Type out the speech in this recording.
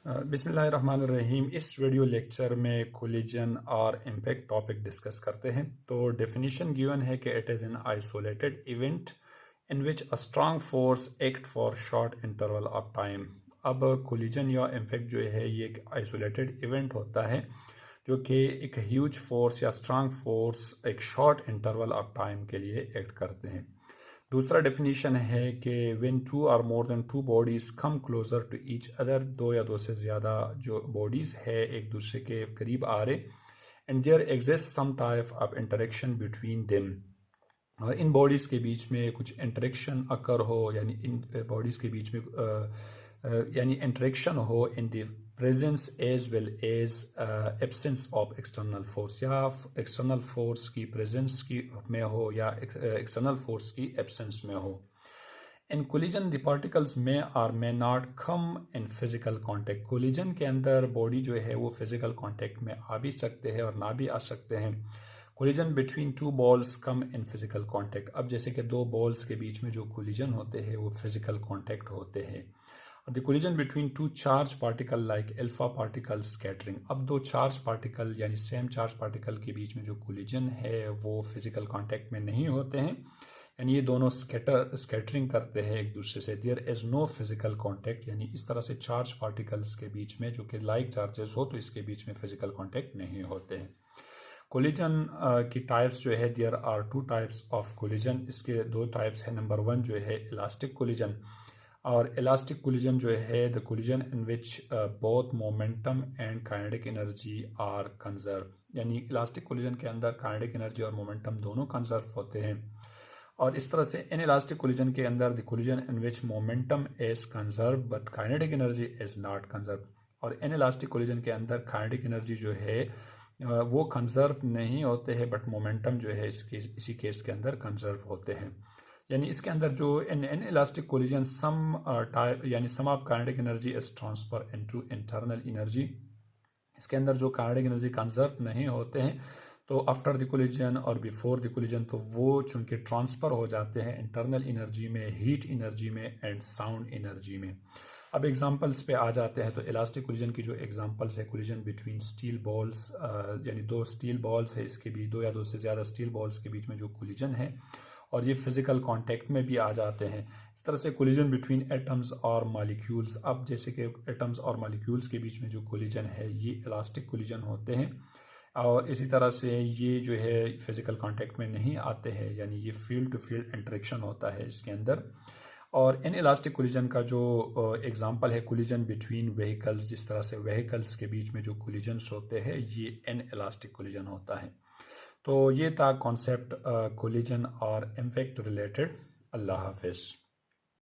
बिस्मिल्लाहिर्रहमानिर्रहीम। इस video lecture में कोलिजन और इम्पैक्ट टॉपिक डिस्कस करते हैं। तो डेफिनेशन गिवन है कि it is an isolated event in which a strong force act for short interval of time. अब कोलिजन या इम्पैक्ट जो है ये एक आइसोलेटेड इवेंट होता है जो कि एक ह्यूज फोर्स या स्ट्रांग फोर्स एक शॉर्ट इंटरवल ऑफ टाइम के लिए एक्ट करते हैं। दूसरा डेफिनेशन है कि व्हेन टू और more than two bodies come closer to each other, दो या दो से ज़्यादा जो बॉडीज़ है एक दूसरे के करीब आ रहे, and there exist some type of interaction between them, और इन बॉडीज़ के बीच में कुछ इंटरेक्शन अकर हो, यानी इन बॉडीज़ के बीच में यानी इंटरेक्शन हो in the presence as well as absence of external force, या एक्सटर्नल फोर्स की प्रेजेंस की में हो या एक्सटर्नल फोर्स की एब्सेंस में हो। In collision the particles may or may not come in physical contact. Collision के अंदर बॉडी जो है वो फिजिकल कांटेक्ट में आ भी सकते हैं और ना भी आ सकते हैं। Collision between two balls come in physical contact. अब जैसे कि दो बॉल्स के बीच में जो कोलिजन होते हैं वो फिजिकल कांटेक्ट होते हैं। The collision between two charge particle like alpha particle scattering. अब दो चार्ज पार्टिकल यानी सेम चार्ज पार्टिकल के बीच में जो कोलिजन है वो फिजिकल कांटेक्ट में नहीं होते हैं, यानी ये दोनों स्कैटरिंग करते हैं एक दूसरे से। There is no physical contact, यानी इस तरह से चार्ज पार्टिकल्स के बीच में जो कि लाइक चार्जेस हो तो इसके बीच में फिजिकल कांटेक्ट नहीं होते हैं। कोलिजन की टाइप्स जो है, there are two types of collision. इसके दो टाइप्स है। नंबर वन जो है इलास्टिक कोलिजन, और इलास्टिक कोलिजन जो है the collision in which both momentum and kinetic energy are conserve, यानी इलास्टिक कोलिजन के अंदर काइनेटिक एनर्जी और मोमेंटम दोनों कंजर्व होते हैं। और इस तरह से इन इलास्टिक कोलिजन के अंदर the collision in which momentum is conserve but kinetic energy is not conserve, और इन इलास्टिक कोलिजन के अंदर काइनेटिक एनर्जी जो है वो कंजर्व नहीं होते हैं बट मोमेंटम जो है इसी केस के अंदर कंजर्व होते हैं। यानी इसके अंदर जो इन इलास्टिक कोलिजन यानी sum of kinetic energy is transfer into internal energy. इसके अंदर जो काइनेटिक एनर्जी कंजर्व नहीं होते हैं तो आफ्टर द कोलिजन और बिफोर द कोलिजन तो वो चूंकि ट्रांसफर हो जाते हैं इंटरनल एनर्जी में, हीट एनर्जी में एंड साउंड एनर्जी में। अब एग्जांपल्स पे आ जाते हैं। तो इलास्टिक कोलिजन की जो एग्जांपल्स है, कोलिजन बिटवीन स्टील बॉल्स, यानी दो स्टील बॉल्स है, इसके भी दो या दो से ज़्यादा स्टील बॉल्स के बीच में जो कोलिजन है और ये फिजिकल कांटेक्ट में भी आ जाते हैं। इस तरह से कोलिजन बिटवीन एटम्स और मॉलिक्यूल्स। अब जैसे कि एटम्स और मॉलिक्यूल्स के बीच में जो कोलिजन है ये इलास्टिक कोलिजन होते हैं, और इसी तरह से ये जो है फिजिकल कांटेक्ट में नहीं आते हैं, यानी ये फील्ड टू फील्ड इंटरेक्शन होता है इसके अंदर। और इन इलास्टिक कोलिजन का जो एग्जांपल है कोलिजन बिटवीन व्हीकल्स, जिस तरह से व्हीकल्स के बीच में जो कोलिजन्स होते हैं ये इन इलास्टिक कोलिजन होता है। तो ये था कॉन्सेप्ट कोलिजन और इम्पैक्ट रिलेटेड। अल्लाह हाफिज़।